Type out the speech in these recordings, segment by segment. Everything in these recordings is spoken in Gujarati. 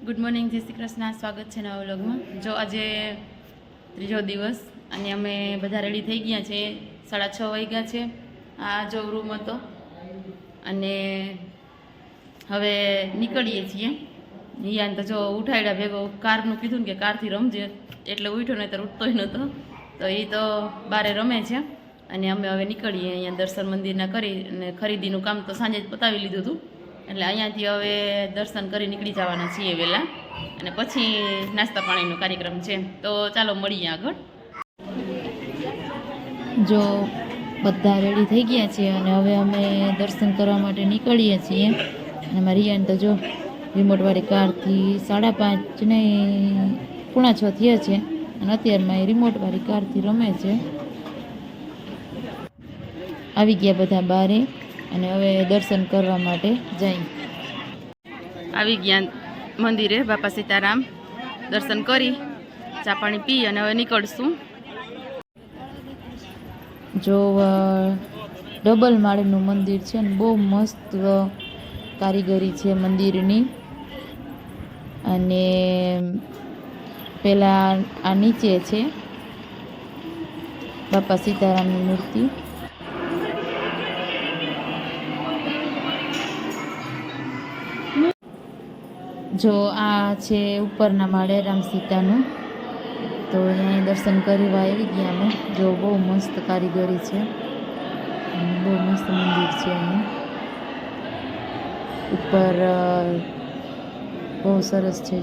ગુડ મોર્નિંગ, જય શ્રી કૃષ્ણ. સ્વાગત છે નવા વ્લોગમાં. જો આજે ત્રીજો દિવસ અને અમે બધા રેડી થઈ ગયા છે. 6:30 વાગ્યા છે. આ જો રૂમ હતો અને હવે નીકળીએ છીએ. યાન તો જો ઉઠાડ્યા ભેગો કારનું કીધું ને કે કારથી રમજે, એટલે ઉઠ્યો નહીં તો ઉઠતોય નહોતો. તો એ તો બારે રમે છે અને અમે હવે નીકળીએ. અહીંયા દર્શન મંદિરના કરી અને ખરીદીનું કામ તો સાંજે જ પતાવી લીધું હતું, એટલે અહીંયાથી હવે દર્શન કરી નીકળી જવાના છીએ વહેલા, અને પછી નાસ્તા પાણીનો કાર્યક્રમ છે. તો ચાલો મળીએ આગળ. જો બધા રેડી થઈ ગયા છીએ અને હવે અમે દર્શન કરવા માટે નીકળીએ છીએ. અને મારી રિયાન તો જો રિમોટવાળી કારથી 5:30 ને 5:45 થયા છે અને અત્યારમાં એ રિમોટવાળી કારથી રમે છે. આવી ગયા બધા બારે અને હવે દર્શન કરવા માટે જાય. આવી ગયા મંદિરે બાપા સીતારામ. દર્શન કરી ચા પાણી પી અને હવે નીકળશું. જો ડબલ માળનું મંદિર છે ને બહુ મસ્ત કારીગરી છે મંદિરની. અને પેલા આ નીચે છે બાપા સીતારામની મૂર્તિ. જો આ છે ઉપરના માળે રામ સીતાનું. તો અહીંયા દર્શન કરવા આવી ગયા અમે. જો બહુ મસ્ત કારીગરી છે, બહુ મસ્ત મંદિર છે. અહીંયા ઉપર બહુ સરસ છે.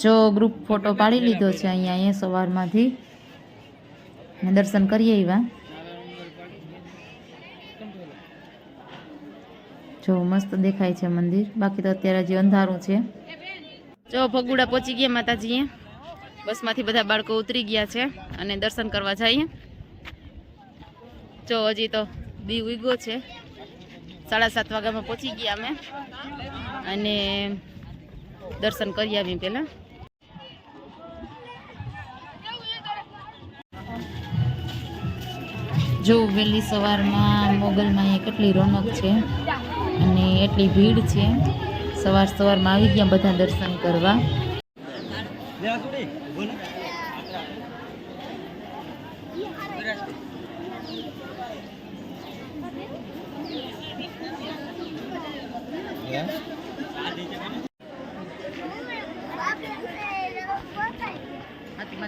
જો ગ્રુપ ફોટો પાડી લીધો છે અહીંયા સવારમાંથી અને દર્શન કરી આવ્યા. જો મસ્ત દેખાય છે મંદિર. બાકી તો અત્યારે હજી અંધારું છે. જો ભગુડા પહોંચી ગયા માતાજીએ. બસમાંથી બધા બાળકો ઉતરી ગયા છે અને દર્શન કરવા જઈએ. જો હજી તો દી ઉગ્યો છે. 7:30 વાગ્યામાં પહોંચી ગયા અમે અને દર્શન કરી આવી પહેલાં. જો વહેલી સવારમાં મોગલમાં અહીંયા કેટલી રોનક છે અને એટલી ભીડ છે. સવારમાં આવી ગયા બધા દર્શન કરવા.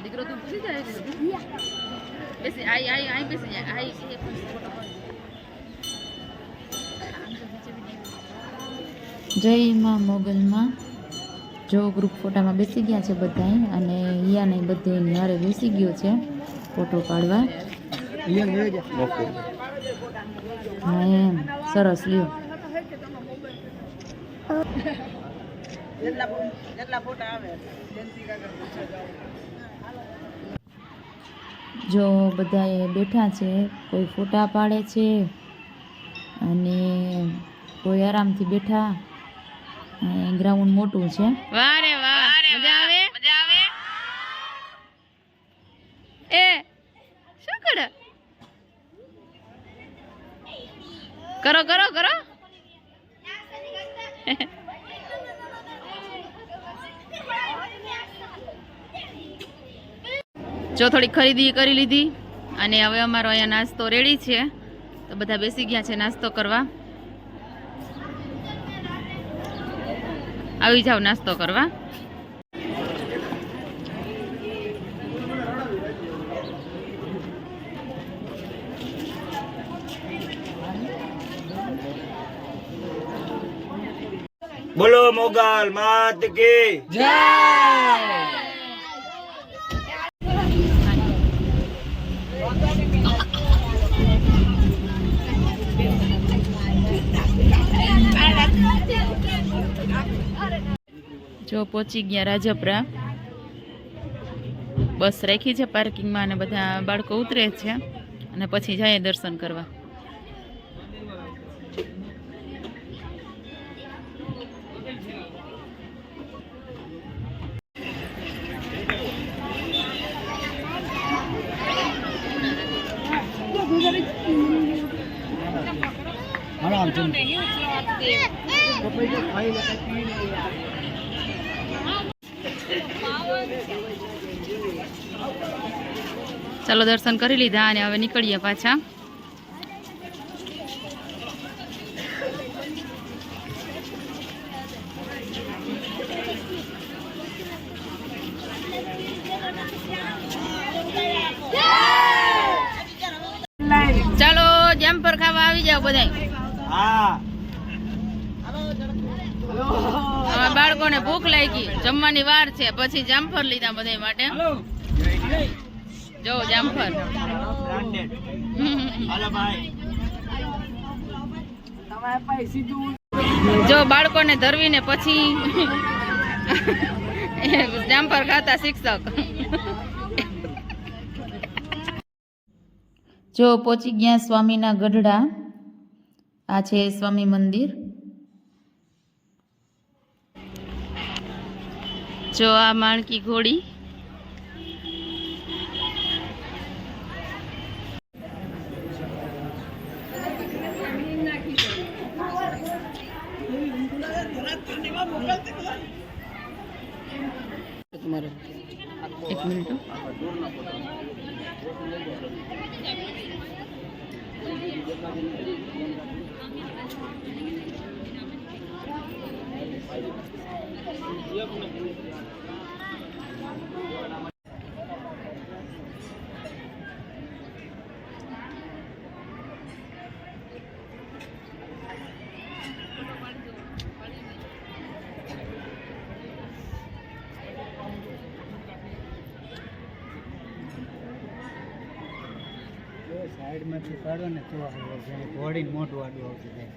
દીકરો તું પૂછી જાય બેસી આઈ બેસી જાય આઈ. જય માં મોગલમાં. જો ગ્રુપ ફોટામાં બેસી ગયા છે બધા અને હિયાને બધે નારે બેસી ગયો છે ફોટો પાડવા. હા એમ સરસ લ્યો. જો બધા બેઠા છે, કોઈ ફોટા પાડે છે અને કોઈ આરામથી બેઠા. ગ્રાઉન્ડ મોટું છે. વાહ રે વાહ, મજા આવે મજા આવે. એ શું કરે? કરો કરો કરો. જો થોડી ખરીદી કરી લીધી અને હવે અમારો અહીંયા નાસ્તો રેડી છે. તો બધા બેસી ગયા છે નાસ્તો કરવા. આવી જાવ નાસ્તો કરવા. બોલો મોગલ માત કી જય. જો પહોંચી ગયા રાજપરા. બસ રાખી છે પાર્કિંગમાં અને બધા બાળકો ઉતરે છે અને પછી જાય દર્શન કરવા. ચાલો દર્શન કરી લીધા અને હવે નીકળીએ પાછા. ચાલો જમ્પર ખાવા આવી જાવ બધા. હા બાળકોને ભૂખ લાગી, જમવાની વાર છે, પછી જામફર લીધા બધા માટે. જો જામફર જો બાળકોને ધરવીને પછી જામફર ખાતા શિક્ષક. જો પહોંચી ગયા સ્વામીના ગઢડા. આ છે સ્વામી મંદિર. જો આ માણકી ઘોડી. એક મિનિટ. સાઈડ માંથી કાઢો ને તો ઘોડીને મોટું આડું આવતું થાય.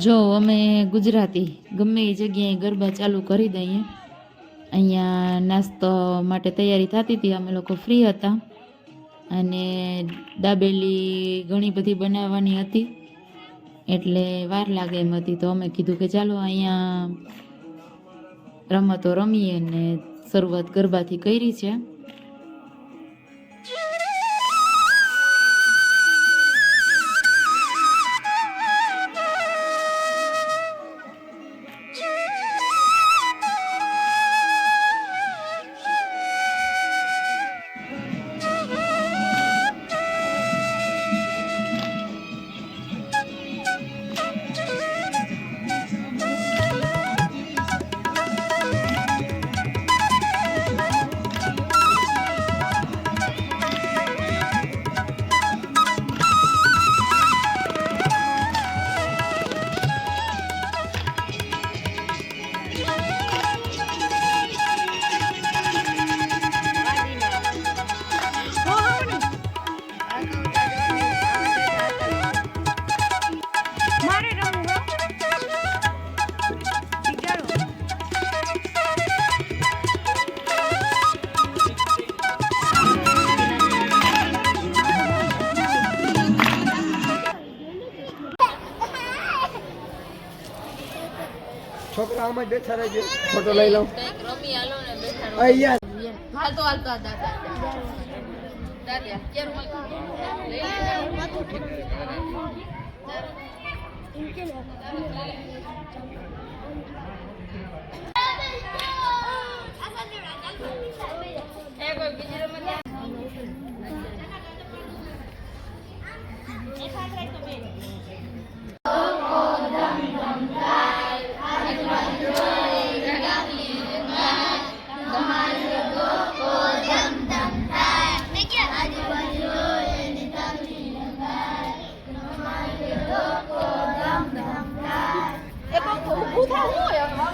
જો અમે ગુજરાતી ગમે એ જગ્યાએ ગરબા ચાલુ કરી દઈએ. અહીંયા નાસ્તો માટે તૈયારી થતી હતી, અમે લોકો ફ્રી હતા અને દાબેલી ઘણી બધી બનાવવાની હતી એટલે વાર લાગે એમ હતી. તો અમે કીધું કે ચાલો અહીંયા રમતો રમીએ ને શરૂઆત ગરબાથી કરી છે. છોકરા આમાં બેઠા રહેજો, ફોટો લઈ લઉં. રમી હાલો ને બેઠા અહીંયા હાલતો હાલતો દાદા દાદા Em có phụ thắng rồi ạ.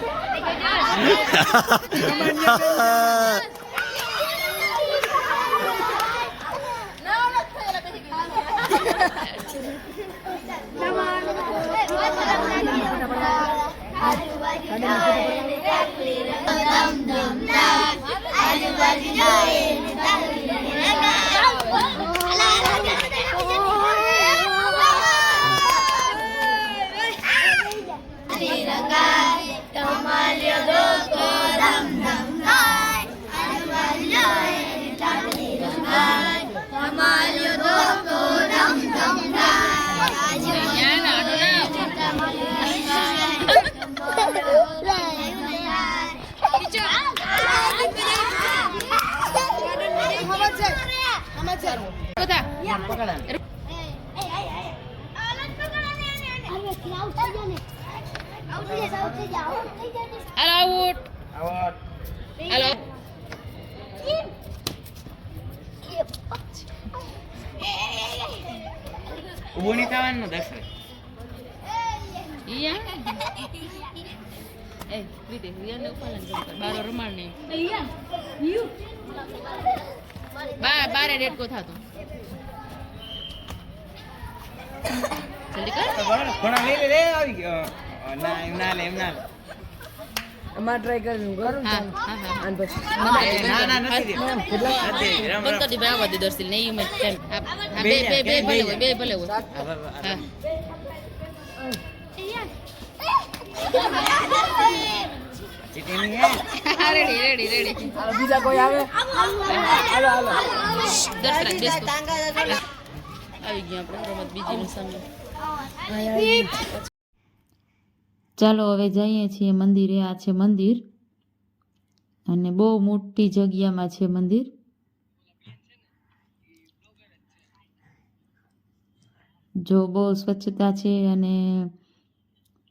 ઊભું નહીં થવાનું દર્શન. બારે રેટકો થતો જલ્દી કર. ઘણા લઈ લે આવી ગયો. ના એમ ના લે એમ ના લે. અમાર ટ્રાય કરી કરું હા હા હા અને પછી ના ના નથી દે. નથી રમ બંધ રમ. કરી દે આવા દે દર્શિલ નહીં મેં કેમ બે બે ભલે હોય બે ભલે હોય હા ચીટી નહીં હે. રેડી રેડી રેડી બીજા કોઈ આવે હાલો હાલો દર્શન બેસ તું. આવી ગયા આપણે રમત બીજીની સામે. ચાલો હવે જઈએ છીએ મંદિરે. આ છે મંદિર અને બહુ મોટી જગ્યામાં છે મંદિર. જો બહુ સ્વચ્છતા છે અને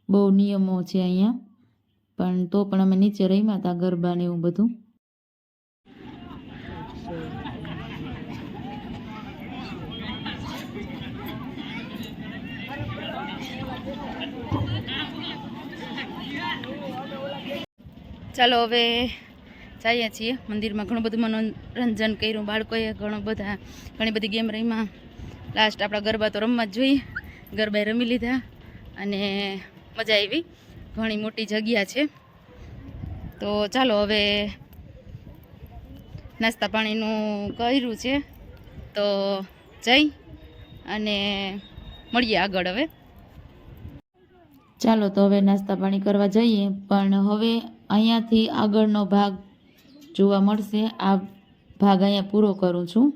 બહુ નિયમો છે અહીંયા, પણ તો પણ અમે નીચે રમ્યા હતા ગરબા ને એવું બધું. ચાલો હવે જઈએ છીએ મંદિરમાં. ઘણું બધું મનોરંજન કર્યું બાળકોએ, ઘણી બધી ગેમ રમ્યા. લાસ્ટ આપણા ગરબા તો રમવા જ જોઈએ. ગરબા રમી લીધા અને મજા આવી. ઘણી મોટી જગ્યા છે. તો ચાલો હવે નાસ્તા પાણીનું કર્યું છે તો જઈ અને મળીએ આગળ. હવે ચાલો તો હવે નાસ્તા પાણી કરવા જઈએ, પણ હવે અહીંયાથી આગળનો ભાગ જોવા મળશે. આ ભાગ અહીંયા પૂરો કરું છું.